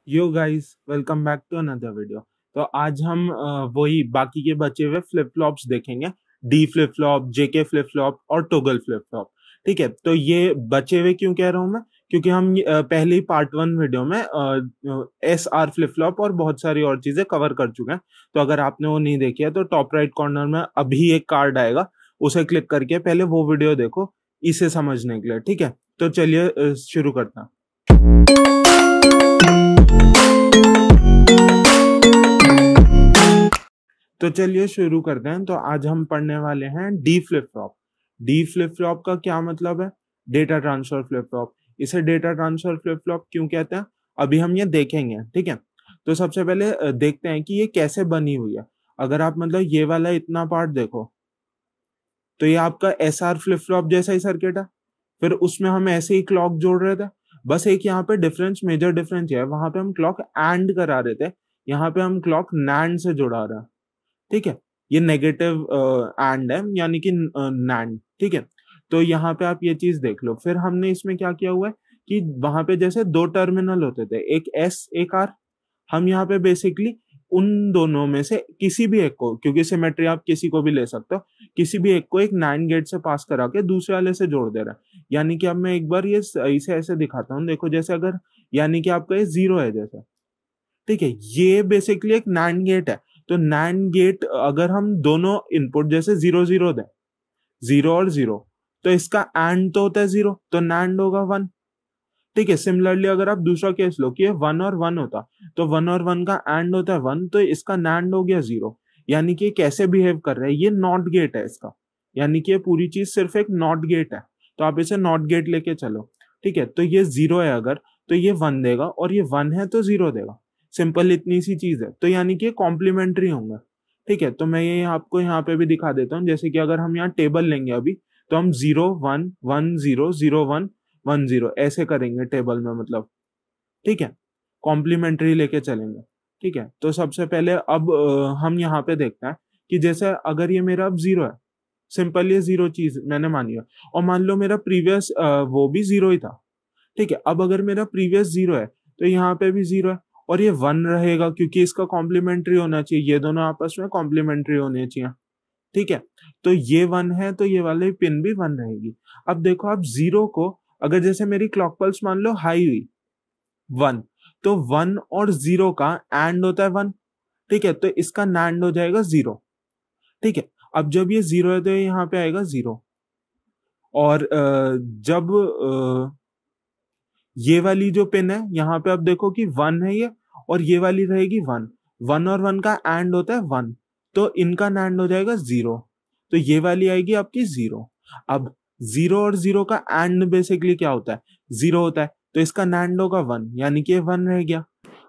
Yo guys, welcome back to another video. तो आज हम वही बाकी के बचे हुए फ्लिप फ्लॉप्स देखेंगे। D flip flop, JK flip flop और टोगल फ्लिप फ्लॉप। ठीक है, तो ये बचे हुए क्यों कह रहा हूं मैं, क्योंकि हम पहले ही पार्ट 1 वीडियो में एस आर फ्लिप फ्लॉप और बहुत सारी और चीजें कवर कर चुके हैं। तो अगर आपने वो नहीं देखी है तो टॉप राइट कॉर्नर में अभी एक कार्ड आएगा, उसे क्लिक करके पहले वो वीडियो देखो इसे समझने के लिए। ठीक है, तो चलिए शुरू करते हैं। तो चलिए शुरू करते हैं। तो आज हम पढ़ने वाले हैं D flip flop. D flip flop का क्या मतलब है? Data transfer flip flop. इसे डेटा ट्रांसफर फ्लिप फ्लॉप क्यों कहते हैं, अभी हम ये देखेंगे। ठीक है, तो सबसे पहले देखते हैं कि ये कैसे बनी हुई है। अगर आप मतलब ये वाला इतना पार्ट देखो तो ये आपका एस आर फ्लिप फ्लॉप जैसा ही सर्किट है। फिर उसमें हम ऐसे ही क्लॉक जोड़ रहे थे, बस एक यहाँ पे डिफरेंस, मेजर डिफरेंस है, वहां पे हम क्लॉक एंड करा रहे थे, यहाँ पे हम क्लॉक नैंड से जुड़ा रहे हैं। ठीक है, ये नेगेटिव एंड है, यानी कि नैंड। ठीक है, तो यहाँ पे आप ये चीज देख लो। फिर हमने इसमें क्या किया हुआ है कि वहां पे जैसे दो टर्मिनल होते थे, एक एस एक आर, हम यहाँ पे बेसिकली उन दोनों में से किसी भी एक को, क्योंकि सिमेट्री आप किसी को भी ले सकते हो, किसी भी एक को एक नाइन गेट से पास करा के दूसरे वाले से जोड़ दे रहा है। यानी कि अब मैं एक बार ये इसे ऐसे दिखाता हूँ, देखो जैसे अगर, यानी कि आपका ये जीरो है जैसे। ठीक है, ये बेसिकली एक नैंड गेट है। तो नैंड गेट अगर हम दोनों इनपुट जैसे जीरो जीरो दें, जीरो और जीरो, तो इसका एंड तो होता है जीरो, तो नैंड होगा वन। ठीक है, सिमिलरली अगर आप दूसरा केस लो कि ये वन और वन होता, तो वन और वन का एंड होता है वन, तो इसका नैंड हो गया जीरो। यानी कि ये कैसे बिहेव कर रहा है, ये नॉट गेट है इसका, यानी कि ये पूरी चीज सिर्फ एक नॉट गेट है। तो आप इसे नॉट गेट लेके चलो। ठीक है, तो ये जीरो है अगर, तो ये वन देगा, और ये वन है तो जीरो देगा। सिंपल इतनी सी चीज है। तो यानी कि कॉम्प्लीमेंट्री होंगे। ठीक है, तो मैं ये आपको यहाँ पे भी दिखा देता हूँ। जैसे कि अगर हम यहाँ टेबल लेंगे अभी, तो हम zero one one zero zero one one zero ऐसे करेंगे टेबल में, मतलब। ठीक है, कॉम्प्लीमेंट्री लेके चलेंगे। ठीक है, तो सबसे पहले अब हम यहाँ पे देखते हैं कि जैसे अगर ये मेरा अब जीरो है, सिंपल ये जीरो चीज मैंने मानी है, और मान लो मेरा प्रीवियस वो भी जीरो ही था। ठीक है, अब अगर मेरा प्रीवियस जीरो है तो यहाँ पे भी जीरो है, और ये वन रहेगा क्योंकि इसका कॉम्प्लीमेंट्री होना चाहिए, ये दोनों आपस में कॉम्प्लीमेंट्री होने चाहिए। ठीक है, तो ये वन है तो ये वाली पिन भी वन रहेगी। अब देखो, आप जीरो को, अगर जैसे मेरी क्लॉक पल्स मान लो हाई हुई वन, तो वन और जीरो का एंड होता है वन। ठीक है, तो इसका नैंड हो जाएगा जीरो। ठीक है, अब जब ये जीरो है तो ये यहाँ पे आएगा जीरो, और जब ये वाली जो पिन है यहाँ पे, अब देखो कि वन है ये, और ये वाली रहेगी वन। वन और वन का एंड होता है वन, तो इनका नैंड हो जाएगा जीरो, तो ये वाली आएगी आपकी जीरो। अब जीरो और जीरो का एंड बेसिकली क्या होता है, जीरो होता है, तो इसका नैंड होगा वन, यानी कि ये वन रह गया।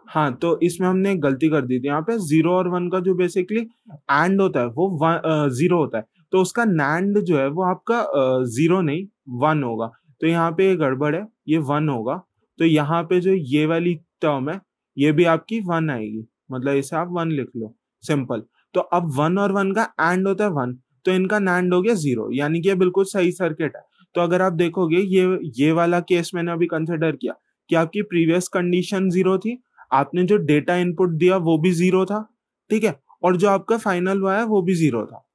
हाँ, तो इसमें हमने एक गलती कर दी थी, यहाँ पे जीरो और वन का जो बेसिकली एंड होता है वो जीरो होता है, तो उसका नैंड जो है वो आपका जीरो नहीं वन होगा। तो यहाँ पे ये गड़बड़ है, ये वन होगा। तो यहाँ पे जो ये वाली टर्म है ये भी आपकी वन आएगी, मतलब इसे आप वन लिख लो, सिंपल। तो अब वन और वन का एंड होता है वन, तो इनका नैंड हो गया जीरो, यानी कि ये बिल्कुल सही सर्किट है। तो अगर आप देखोगे, ये वाला केस मैंने अभी कंसिडर किया कि आपकी प्रीवियस कंडीशन जीरो थी, आपने जो डेटा इनपुट दिया वो भी जीरो था। ठीक है, और जो आपका फाइनल हुआ है वो भी जीरो था।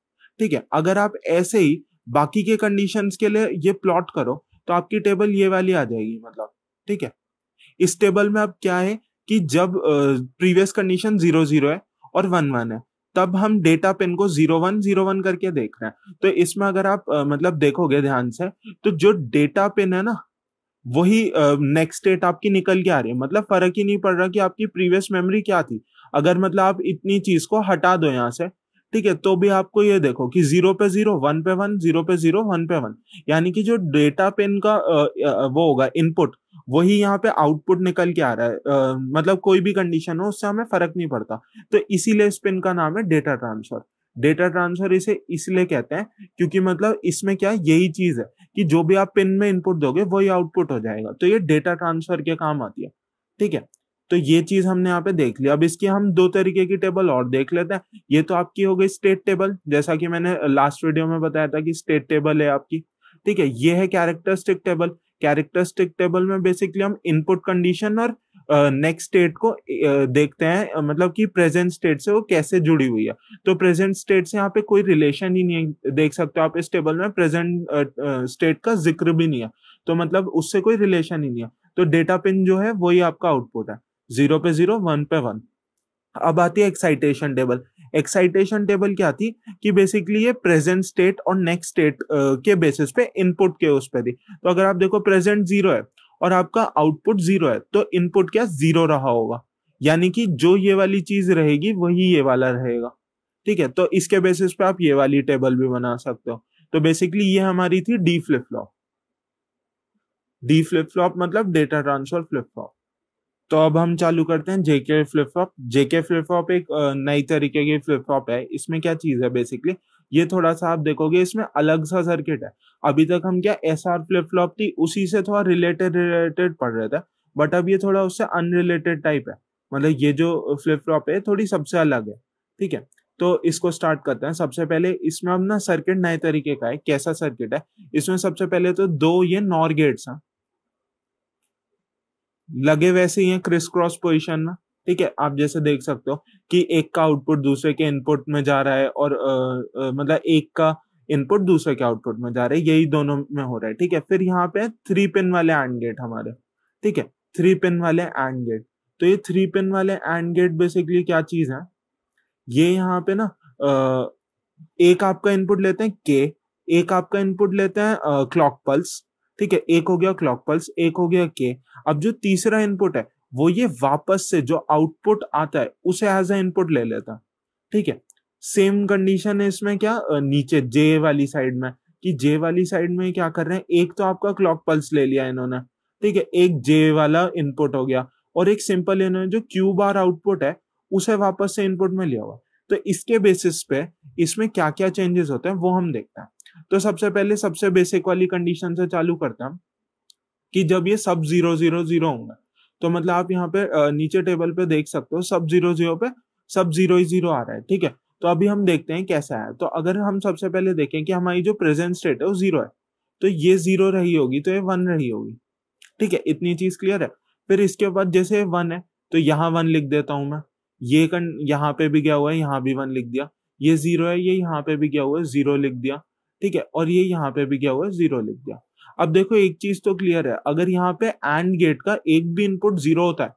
ठीक है, अगर आप ऐसे ही बाकी के कंडीशंस के लिए ये प्लॉट करो तो आपकी टेबल ये वाली आ जाएगी, मतलब। ठीक है, इस टेबल में अब क्या है कि जब प्रीवियस कंडीशन जीरो जीरो है और वन वन है, तब हम डेटा पिन को जीरो वन करके देख रहे हैं। तो इसमें अगर आप मतलब देखोगे ध्यान से, तो जो डेटा पिन है ना, वही नेक्स्ट स्टेट आपकी निकल के आ रही है। मतलब फर्क ही नहीं पड़ रहा कि आपकी प्रीवियस मेमोरी क्या थी। अगर मतलब आप इतनी चीज को हटा दो यहाँ से, ठीक है, तो भी आपको ये देखो कि जीरो पे जीरो, वन पे वन, जीरो पे जीरो, वन पे वन, यानी कि जो डेटा पिन का वो होगा इनपुट, वही यहाँ पे आउटपुट निकल के आ रहा है। मतलब कोई भी कंडीशन हो उससे हमें फर्क नहीं पड़ता। तो इसीलिए इस पिन का नाम है डेटा ट्रांसफर। डेटा ट्रांसफर इसे इसलिए कहते हैं क्योंकि मतलब इसमें क्या है, यही चीज है कि जो भी आप पिन में इनपुट दोगे वही आउटपुट हो जाएगा। तो ये डेटा ट्रांसफर के काम आती है। ठीक है, तो ये चीज हमने यहाँ पे देख लिया। अब इसकी हम दो तरीके की टेबल और देख लेते हैं। ये तो आपकी हो गई स्टेट टेबल, जैसा कि मैंने लास्ट वीडियो में बताया था कि स्टेट टेबल है आपकी। ठीक है, ये है कैरेक्टरिस्टिक टेबल। कैरेक्टरिस्टिक टेबल में बेसिकली हम इनपुट कंडीशन और नेक्स्ट स्टेट को देखते हैं, मतलब कि प्रेजेंट स्टेट से वो कैसे जुड़ी हुई है। तो प्रेजेंट स्टेट से यहाँ पे कोई रिलेशन ही नहीं है, देख सकते हो आप इस टेबल में प्रेजेंट स्टेट का जिक्र भी नहीं है, तो मतलब उससे कोई रिलेशन ही नहीं है। तो डेटा पिन जो है वही आपका आउटपुट है, 0 पे 0, 1 पे 1। अब आती है एक्साइटेशन टेबल। एक्साइटेशन टेबल क्या थी कि बेसिकली ये प्रेजेंट स्टेट और नेक्स्ट स्टेट के बेसिस पे इनपुट के उस पे थी। तो अगर आप देखो प्रेजेंट 0 है और आपका आउटपुट 0 है, तो इनपुट क्या 0 रहा होगा, यानी कि जो ये वाली चीज रहेगी वही ये वाला रहेगा। ठीक है, तो इसके बेसिस पे आप ये वाली टेबल भी बना सकते हो। तो बेसिकली ये हमारी थी D flip flop. D flip flop मतलब डेटा ट्रांसफर फ्लिप फ्लॉप। तो अब हम चालू करते हैं जेके flip flop. JK flip flop एक नई तरीके की फ्लिप फ्लॉप है। इसमें क्या चीज है बेसिकली, ये थोड़ा सा आप देखोगे इसमें अलग सा सर्किट है। अभी तक हम क्या एसआर फ्लिप फ्लॉप थी उसी से थोड़ा रिलेटेड रिलेटेड पढ़ रहे थे, बट अब ये थोड़ा उससे अनरिलेटेड टाइप है। मतलब ये जो फ्लिप फ्लॉप है थोड़ी सबसे अलग है। ठीक है, तो इसको स्टार्ट करते हैं। सबसे पहले इसमें अब ना सर्किट नए तरीके का है। कैसा सर्किट है, इसमें सबसे पहले तो दो ये नॉर गेट्स हैं, लगे वैसे ही हैं क्रिस क्रॉस पोजीशन में। ठीक है, आप जैसे देख सकते हो कि एक का आउटपुट दूसरे के इनपुट में जा रहा है, और मतलब एक का इनपुट दूसरे के आउटपुट में जा रहा है, यही दोनों में हो रहा है। ठीक है, फिर यहाँ पे 3 पिन वाले एंड गेट हमारे। ठीक है, 3 पिन वाले एंड गेट। तो ये 3 पिन वाले एंड गेट बेसिकली क्या चीज है, ये यहाँ पे ना एक आपका इनपुट लेते हैं के, एक आपका इनपुट लेते हैं क्लॉक पल्स। ठीक है, एक हो गया क्लॉक पल्स, एक हो गया के। अब जो तीसरा इनपुट है वो ये वापस से जो आउटपुट आता है उसे एज ए इनपुट ले लेता है। ठीक है, सेम कंडीशन है इसमें क्या नीचे जे वाली साइड में, कि जे वाली साइड में क्या कर रहे हैं, एक तो आपका क्लॉक पल्स ले लिया इन्होंने। ठीक है, एक जे वाला इनपुट हो गया, और एक सिंपल इन्होंने जो क्यू बार आउटपुट है उसे वापस से इनपुट में लिया हुआ। तो इसके बेसिस पे इसमें क्या क्या चेंजेस होते हैं वो हम देखते हैं। तो सबसे पहले सबसे बेसिक वाली कंडीशन से चालू करते हैं कि जब ये सब 0 0 0 होंगे, तो मतलब आप यहाँ पे नीचे टेबल पे देख सकते हो सब 0 0 पे सब 0 ही 0 आ रहा है। ठीक है, तो अभी हम देखते हैं कैसा है। तो अगर हम सबसे पहले देखें कि हमारी जो प्रेजेंट स्टेट है वो 0 है, तो ये 0 रही होगी तो ये 1 रही होगी। ठीक है, इतनी चीज क्लियर है। फिर इसके बाद जैसे 1 है तो यहाँ 1 लिख देता हूं मैं, ये यहाँ पे भी गया हुआ है, यहाँ भी 1 लिख दिया। ये 0 है, ये यहाँ पे भी गया हुआ है, 0 लिख दिया। ठीक है, और ये यहाँ पे भी गया हुआ है, 0 लिख दिया। अब देखो एक चीज तो क्लियर है, अगर यहाँ पे एंड गेट का एक भी इनपुट 0 होता है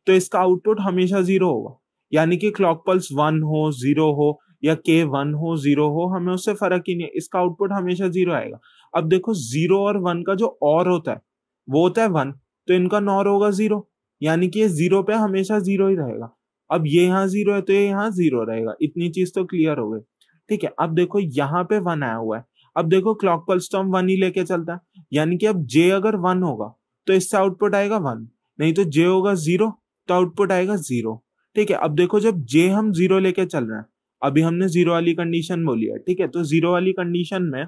तो इसका आउटपुट हमेशा 0 होगा। यानी कि क्लॉक पल्स 1 हो 0 हो या के 1 हो 0 हो, हमें उससे फर्क ही नहीं है, इसका आउटपुट हमेशा 0 आएगा। अब देखो 0 और 1 का जो और होता है वो होता है 1, तो इनका नॉर होगा 0, यानी कि ये 0 पे हमेशा 0 ही रहेगा। अब ये यहाँ 0 है तो ये यहाँ 0 रहेगा। इतनी चीज तो क्लियर हो गई। ठीक है, अब देखो यहाँ पे 1 आया हुआ है। अब देखो क्लॉक पल्स तो हम 1 ही लेके चलता है, यानी कि अब जे अगर 1 होगा तो इससे आउटपुट आएगा 1, नहीं तो जे होगा 0 तो आउटपुट आएगा 0। ठीक है, अब देखो जब जे हम 0 लेके चल रहे हैं, अभी हमने 0 वाली कंडीशन बोली है। ठीक है, तो 0 वाली कंडीशन में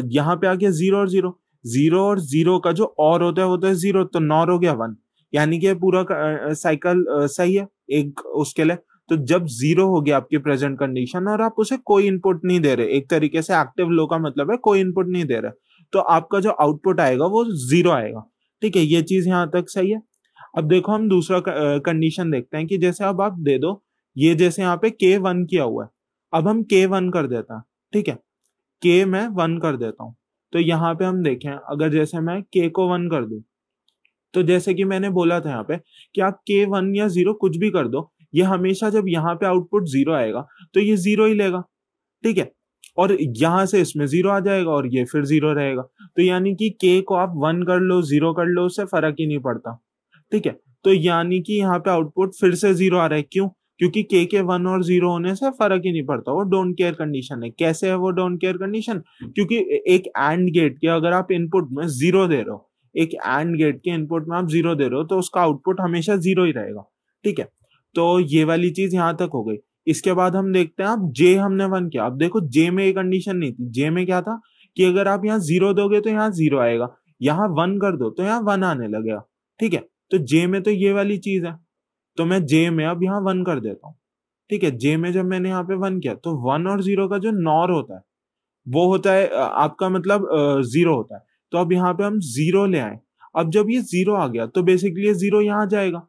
यहाँ पे आ गया 0 और 0, 0 और 0 का जो और होता है वो तो है 0, तो नॉर हो गया 1, यानी कि पूरा साइकिल सही है एक उसके लिए। तो जब 0 हो गया आपकी प्रेजेंट कंडीशन और आप उसे कोई इनपुट नहीं दे रहे, एक तरीके से एक्टिव लो का मतलब है कोई इनपुट नहीं दे रहे, तो आपका जो आउटपुट आएगा वो 0 आएगा। ठीक है, ये चीज यहाँ तक सही है। अब देखो हम दूसरा कंडीशन देखते हैं कि जैसे अब आप दे दो, ये जैसे यहाँ पे K1 किया हुआ है, अब हम K1 कर देता है। ठीक है, K मैं 1 कर देता हूँ। तो यहाँ पे हम देखें, अगर जैसे मैं K को 1 कर दूं, तो जैसे कि मैंने बोला था यहाँ पे कि आप K1 या 0 कुछ भी कर दो, ये हमेशा जब यहाँ पे आउटपुट 0 आएगा तो ये 0 ही लेगा। ठीक है, और यहां से इसमें 0 आ जाएगा और ये फिर 0 रहेगा। तो यानी कि K को आप 1 कर लो 0 कर लो उससे फर्क ही नहीं पड़ता। ठीक है, तो यानी कि यहाँ पे आउटपुट फिर से 0 आ रहा है, क्यों? क्योंकि के 1 और 0 होने से फर्क ही नहीं पड़ता, वो डोंट केयर कंडीशन है। कैसे है वो डोंट केयर कंडीशन? क्योंकि एक एंड गेट के अगर आप इनपुट में 0 दे रहे हो, एक एंड गेट के इनपुट में आप 0 दे रहे हो तो उसका आउटपुट हमेशा 0 ही रहेगा। ठीक है, तो ये वाली चीज यहां तक हो गई। इसके बाद हम देखते हैं, अब जे हमने 1 किया। अब देखो जे में ये कंडीशन नहीं थी, जे में क्या था कि अगर आप यहाँ 0 दोगे तो यहाँ 0 आएगा, यहाँ 1 कर दो तो यहाँ 1 आने लगेगा। ठीक है, तो जे में तो ये वाली चीज है, तो मैं जे में अब यहाँ 1 कर देता हूँ। ठीक है, जे में जब मैंने यहाँ पे 1 किया तो 1 और 0 का जो नॉर होता है वो होता है आपका मतलब 0 होता है। तो अब यहाँ पे हम 0 ले आए। अब जब ये 0 आ गया तो बेसिकली ये 0 यहाँ जाएगा,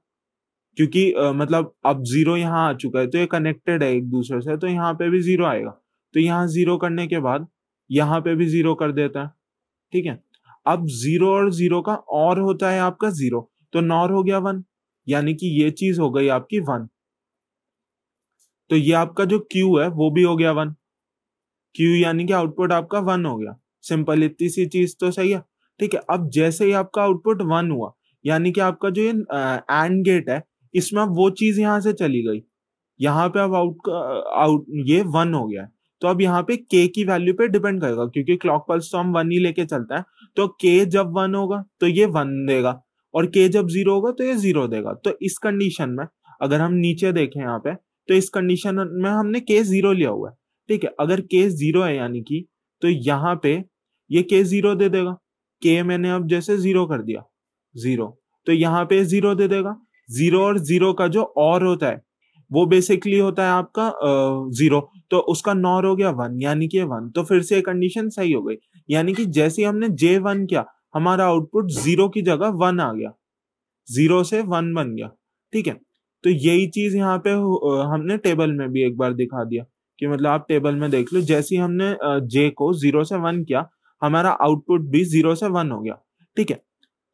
क्योंकि मतलब अब जीरो यहाँ आ चुका है तो ये कनेक्टेड है एक दूसरे से, तो यहाँ पे भी जीरो आएगा। तो यहाँ जीरो करने के बाद यहाँ पे भी जीरो कर देता है, ठीक है। अब जीरो और जीरो का और होता है आपका जीरो, तो नॉर हो गया वन, यानी कि ये चीज हो गई आपकी वन। तो ये आपका जो क्यू है वो भी हो गया वन, क्यू यानी कि आउटपुट आपका वन हो गया। सिंपल इतनी सी चीज तो सही है, ठीक है। अब जैसे ही आपका आउटपुट वन हुआ, यानी कि आपका जो ये एंड गेट है इसमें अब वो चीज यहां से चली गई, यहाँ पे अब आउट ये वन हो गया है। तो अब यहाँ पे के की वैल्यू पे डिपेंड करेगा, क्योंकि क्लॉक पल्स तो हम वन ही लेके चलता है। तो के जब वन होगा तो ये वन देगा, और के जब जीरो होगा तो ये जीरो देगा। तो इस कंडीशन में अगर हम नीचे देखें यहाँ पे, तो इस कंडीशन में हमने के जीरो लिया हुआ है, ठीक है। अगर के जीरो है यानी कि, तो यहाँ पे ये के जीरो दे देगा। के मैंने अब जैसे जीरो कर दिया, जीरो, तो यहाँ पे जीरो दे देगा। जीरो और जीरो का जो और होता है वो बेसिकली होता है आपका जीरो, तो उसका नॉर हो गया वन, यानी कि वन। तो फिर से कंडीशन सही हो गई, यानी कि जैसे हमने जे वन किया हमारा आउटपुट जीरो की जगह वन आ गया, जीरो से वन बन गया, ठीक है। तो यही चीज यहाँ पे हमने टेबल में भी एक बार दिखा दिया, कि मतलब आप टेबल में देख लो, जैसे ही हमने जे को जीरो से वन किया हमारा आउटपुट भी जीरो से वन हो गया, ठीक है।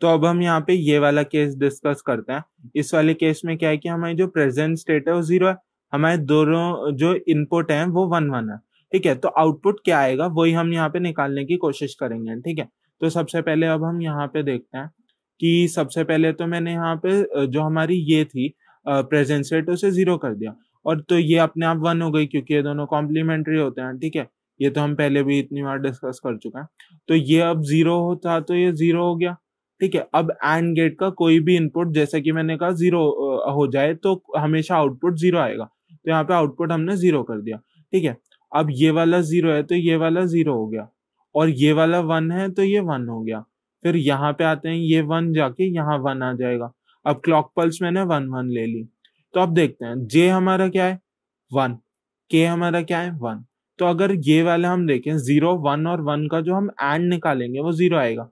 तो अब हम यहाँ पे ये वाला केस डिस्कस करते हैं। इस वाले केस में क्या है कि हमारी जो प्रेजेंट स्टेट है वो जीरो है, हमारे दोनों जो इनपुट हैं वो वन वन है, ठीक है। तो आउटपुट क्या आएगा वही हम यहाँ पे निकालने की कोशिश करेंगे, ठीक है। तो सबसे पहले अब हम यहाँ पे देखते हैं कि सबसे पहले तो मैंने यहाँ पे जो हमारी ये थी प्रेजेंट स्टेट उसे जीरो कर दिया, और तो ये अपने आप वन हो गई क्योंकि ये दोनों कॉम्प्लीमेंट्री होते हैं, ठीक है। ये तो हम पहले भी इतनी बार डिस्कस कर चुके हैं। तो ये अब जीरो होता तो ये जीरो हो गया, ठीक है। अब एंड गेट का कोई भी इनपुट जैसे कि मैंने कहा जीरो हो जाए तो हमेशा आउटपुट जीरो आएगा, तो यहाँ पे आउटपुट हमने जीरो कर दिया, ठीक है। अब ये वाला जीरो है तो ये वाला जीरो हो गया, और ये वाला वन है तो ये वन हो गया। फिर यहाँ पे आते हैं, ये वन जाके यहाँ वन आ जाएगा। अब क्लॉक पल्स मैंने वन वन ले ली। तो अब देखते हैं जे हमारा क्या है वन, के हमारा क्या है वन। तो अगर ये वाला हम देखें जीरो वन और वन का जो हम एंड निकालेंगे वो जीरो आएगा,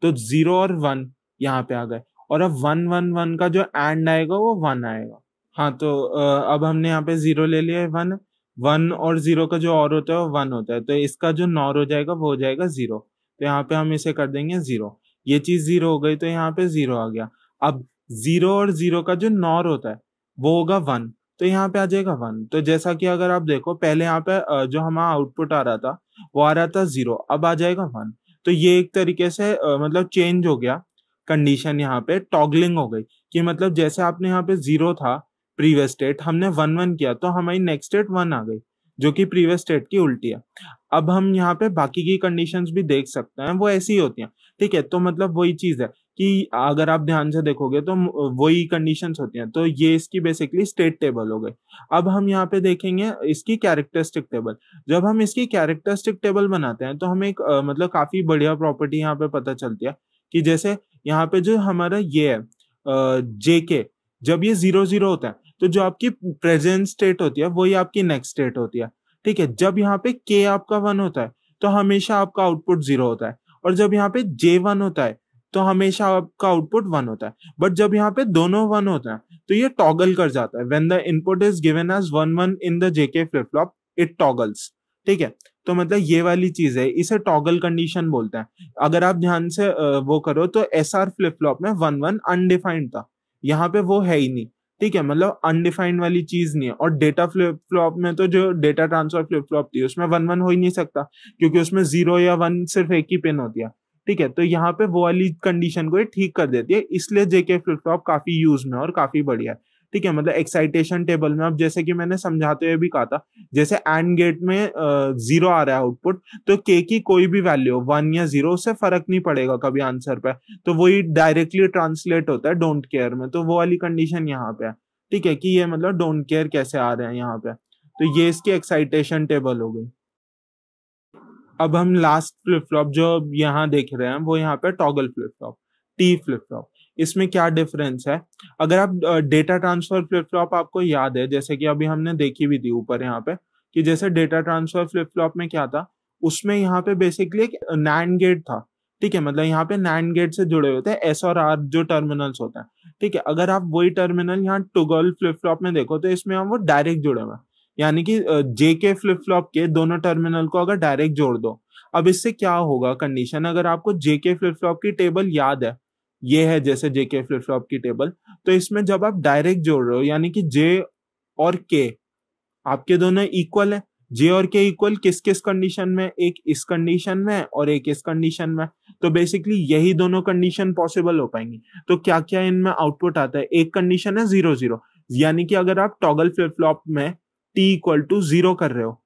तो जीरो और वन यहाँ पे आ गए, और अब वन वन वन का जो एंड आएगा वो वन आएगा। हाँ, तो अब हमने यहाँ पे जीरो ले लिया है, वन, वन और जीरो का जो और होता है वो वन होता है, तो इसका जो नॉर हो जाएगा वो हो जाएगा जीरो। तो यहाँ पे हम इसे कर देंगे जीरो, ये चीज जीरो हो गई तो यहाँ पे जीरो आ गया। अब जीरो और जीरो का जो नॉर होता है वो होगा वन, तो यहाँ पे आ जाएगा वन। तो जैसा कि अगर आप देखो पहले यहाँ पे जो हमारा आउटपुट आ रहा था वो आ रहा था जीरो, अब आ जाएगा वन। तो ये एक तरीके से मतलब चेंज हो गया कंडीशन, यहाँ पे टॉगलिंग हो गई, कि मतलब जैसे आपने यहाँ पे जीरो था प्रीवियस स्टेट, हमने वन वन किया तो हमारी नेक्स्ट स्टेट वन आ गई, जो कि प्रीवियस स्टेट की उल्टी है। अब हम यहाँ पे बाकी की कंडीशंस भी देख सकते हैं, वो ऐसी ही होती हैं, ठीक है। तो मतलब वही चीज है कि अगर आप ध्यान से देखोगे तो वही कंडीशंस होती हैं। तो ये इसकी बेसिकली स्टेट टेबल हो गई। अब हम यहाँ पे देखेंगे इसकी कैरेक्टरिस्टिक टेबल। जब हम इसकी कैरेक्टरिस्टिक टेबल बनाते हैं तो हमें एक मतलब काफी बढ़िया प्रॉपर्टी यहाँ पे पता चलती है, कि जैसे यहाँ पे जो हमारा ये है जेके, जब ये जीरो जीरो होता है तो जो आपकी प्रेजेंट स्टेट होती है वही आपकी नेक्स्ट स्टेट होती है, ठीक है। जब यहाँ पे के आपका वन होता है तो हमेशा आपका आउटपुट जीरो होता है, और जब यहाँ पे जे वन होता है तो हमेशा आपका आउटपुट वन होता है। बट जब यहाँ पे दोनों वन होता है तो ये टॉगल कर जाता है। When the input is given as one one in the JK flip flop it toggles, ठीक है। तो मतलब ये वाली चीज है, इसे टॉगल कंडीशन बोलते हैं। अगर आप ध्यान से वो करो तो एसआर फ्लिप फ्लॉप में वन वन अनडिफाइंड था, यहाँ पे वो है ही नहीं, ठीक है। मतलब अनडिफाइंड वाली चीज नहीं है। और डेटा फ्लिप फ्लॉप में तो जो डेटा ट्रांसफर फ्लिप फ्लॉप थी उसमें वन वन हो ही नहीं सकता, क्योंकि उसमें जीरो या वन सिर्फ एक ही पिन होती है, ठीक है। तो यहाँ पे वो वाली कंडीशन को ये ठीक कर देती है, इसलिए जेके फ्लिप फ्लॉप काफी यूज में और काफी बढ़िया है, ठीक है। मतलब एक्साइटेशन टेबल में अब जैसे कि मैंने समझाते हुए भी कहा था, जैसे एंड गेट में जीरो आ रहा है आउटपुट, तो के की कोई भी वैल्यू वन या जीरो उससे फर्क नहीं पड़ेगा कभी आंसर पे, तो वही डायरेक्टली ट्रांसलेट होता है डोंट केयर में। तो वो वाली कंडीशन यहाँ पे है, ठीक है, कि ये मतलब डोंट केयर कैसे आ रहे हैं यहाँ पे। तो ये इसकी एक्साइटेशन टेबल हो गई। अब हम लास्ट फ्लिप फ्लॉप जो यहाँ देख रहे हैं वो यहाँ पे toggle flip flop, T flip flop. इसमें क्या डिफरेंस है, अगर आप डेटा ट्रांसफर फ्लिप फ्लॉप आपको याद है, जैसे कि अभी हमने देखी भी थी ऊपर यहाँ पे, कि जैसे डेटा ट्रांसफर फ्लिप फ्लॉप में क्या था, उसमें यहाँ पे बेसिकली एक नैंड गेट था, ठीक है, मतलब यहाँ पे नैंड गेट से जुड़े होते हैं एस और आर जो टर्मिनल्स होते हैं। ठीक है, अगर आप वही टर्मिनल यहाँ टॉगल फ्लिप फ्लॉप में देखो तो इसमें हम वो डायरेक्ट जुड़े हुए हैं, यानी कि जेके फ्लिप फ्लॉप के दोनों टर्मिनल को अगर डायरेक्ट जोड़ दो। अब इससे क्या होगा कंडीशन, अगर आपको जेके फ्लिप फ्लॉप की टेबल याद है, ये है जैसे जेके फ्लिप फ्लॉप की टेबल, तो इसमें जब आप डायरेक्ट जोड़ रहे हो यानी कि जे और के आपके दोनों इक्वल है। जे और के इक्वल किस किस कंडीशन में, एक इस कंडीशन में और एक इस कंडीशन में। तो बेसिकली यही दोनों कंडीशन पॉसिबल हो पाएंगी। तो क्या क्या इनमें आउटपुट आता है, एक कंडीशन है 0 0, यानी कि अगर आप टॉगल फ्लिप फ्लॉप में टी इक्वल टू 0 कर रहे हो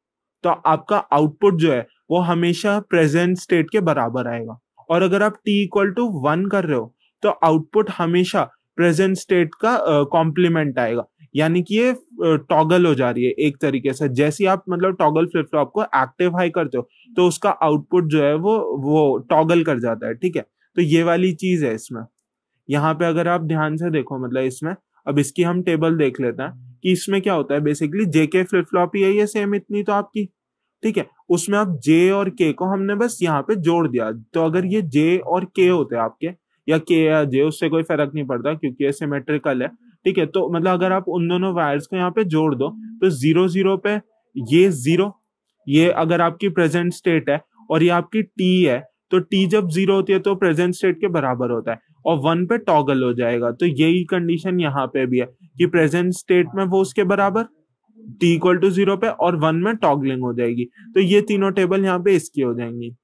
तो आपका आउटपुट जो है वो हमेशा प्रेजेंट स्टेट के बराबर आएगा। और अगर आप टी इक्वल टू 1 कर रहे हो तो आउटपुट हमेशा प्रेजेंट स्टेट का कॉम्प्लीमेंट आएगा। यानी कि ये टॉगल हो जा रही है एक तरीके से। जैसे आप मतलब टॉगल फ्लिप फ्लॉप को एक्टिव हाई करते हो तो उसका आउटपुट जो है वो टॉगल कर जाता है। ठीक है, तो ये वाली चीज है इसमें। यहाँ पे अगर आप ध्यान से देखो मतलब इसमें, अब इसकी हम टेबल देख लेते हैं कि इसमें क्या होता है। बेसिकली जेके फ्लिप फ्लॉप ही है ये सेम इतनी तो आपकी। ठीक है, उसमें आप जे और के को हमने बस यहाँ पे जोड़ दिया। तो अगर ये जे और के होते आपके, या के या जे, उससे कोई फर्क नहीं पड़ता क्योंकि ये सिमेट्रिकल है। ठीक है, तो मतलब अगर आप उन दोनों वायर्स को यहाँ पे जोड़ दो तो 0 0 पे ये 0, ये अगर आपकी प्रेजेंट स्टेट है, और ये आपकी टी है, तो टी जब 0 होती है तो प्रेजेंट स्टेट के बराबर होता है, और 1 पे टॉगल हो जाएगा। तो यही कंडीशन यहाँ पे भी है कि प्रेजेंट स्टेट में वो उसके बराबर टी इक्वल टू 0 पे, और 1 में टॉगलिंग हो जाएगी। तो ये तीनों टेबल यहाँ पे इसकी हो जाएंगी।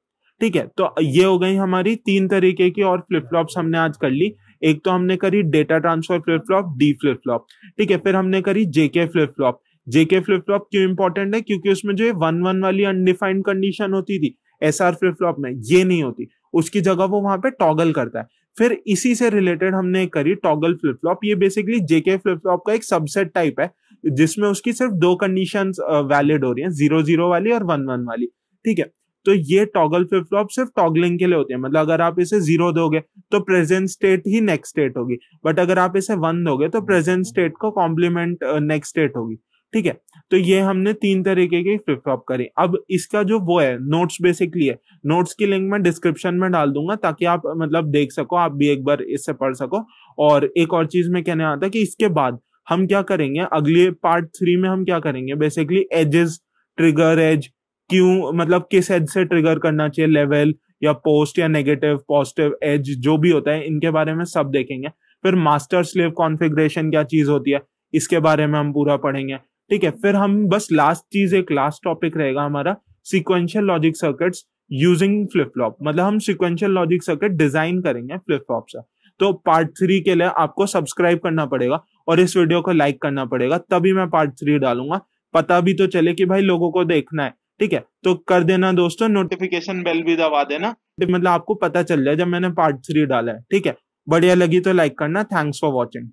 ठीक है, तो ये हो गई हमारी 3 तरीके की और फ्लिप फ्लॉप्स हमने आज कर ली। एक तो हमने करी data transfer flip flop, D flip flop. ठीक है, फिर हमने करी जेके flip flop. JK flip flop क्यों इंपॉर्टेंट है, क्योंकि उसमें जो 1 1 वाली अनडिफाइंड कंडीशन होती थी एसआर फ्लिप फ्लॉप में, ये नहीं होती, उसकी जगह वो वहां पे टॉगल करता है। फिर इसी से रिलेटेड हमने करी टॉगल फ्लिप फ्लॉप। ये बेसिकली जेके फ्लिप फ्लॉप का एक सबसेट टाइप है जिसमें उसकी सिर्फ 2 कंडीशंस वैलिड हो रही हैं, 0 0 वाली और 1 1 वाली। ठीक है, तो ये टॉगल फ्लिप फ्लॉप सिर्फ टॉगलिंग के लिए होते हैं। मतलब अगर आप इसे 0 दोगे तो प्रेजेंट स्टेट ही नेक्स्ट स्टेट होगी, बट अगर आप इसे 1 दोगे तो प्रेजेंट स्टेट को कॉम्प्लीमेंट नेक्स्ट स्टेट होगी। ठीक है, तो ये हमने 3 तरीके की फ्लिप फ्लॉप करी। अब इसका जो वो है नोट्स बेसिकली है, नोट्स की लिंक मैं डिस्क्रिप्शन में डाल दूंगा ताकि आप मतलब देख सको, आप भी एक बार इससे पढ़ सको। और एक और चीज में कहने आता कि इसके बाद हम क्या करेंगे, अगले पार्ट 3 में हम क्या करेंगे, बेसिकली एजेस, ट्रिगर एज, क्यों मतलब किस एज से ट्रिगर करना चाहिए, लेवल या पोस्ट या नेगेटिव पॉजिटिव एज जो भी होता है, इनके बारे में सब देखेंगे। फिर मास्टर स्लेव कॉन्फ़िगरेशन क्या चीज होती है, इसके बारे में हम पूरा पढ़ेंगे। ठीक है, फिर हम बस लास्ट चीज, एक लास्ट टॉपिक रहेगा हमारा sequential logic circuits using flip flop. मतलब हम सीक्वेंशियल लॉजिक सर्किट डिजाइन करेंगे फ्लिप फ्लॉप से। तो पार्ट 3 के लिए आपको सब्सक्राइब करना पड़ेगा और इस वीडियो को लाइक करना पड़ेगा, तभी मैं पार्ट 3 डालूंगा। पता भी तो चले कि भाई लोगों को देखना है। ठीक है, तो कर देना दोस्तों, नोटिफिकेशन बेल भी दबा देना, मतलब आपको पता चल जाए जब मैंने पार्ट 3 डाला है। ठीक है, बढ़िया लगी तो लाइक करना। Thanks for watching.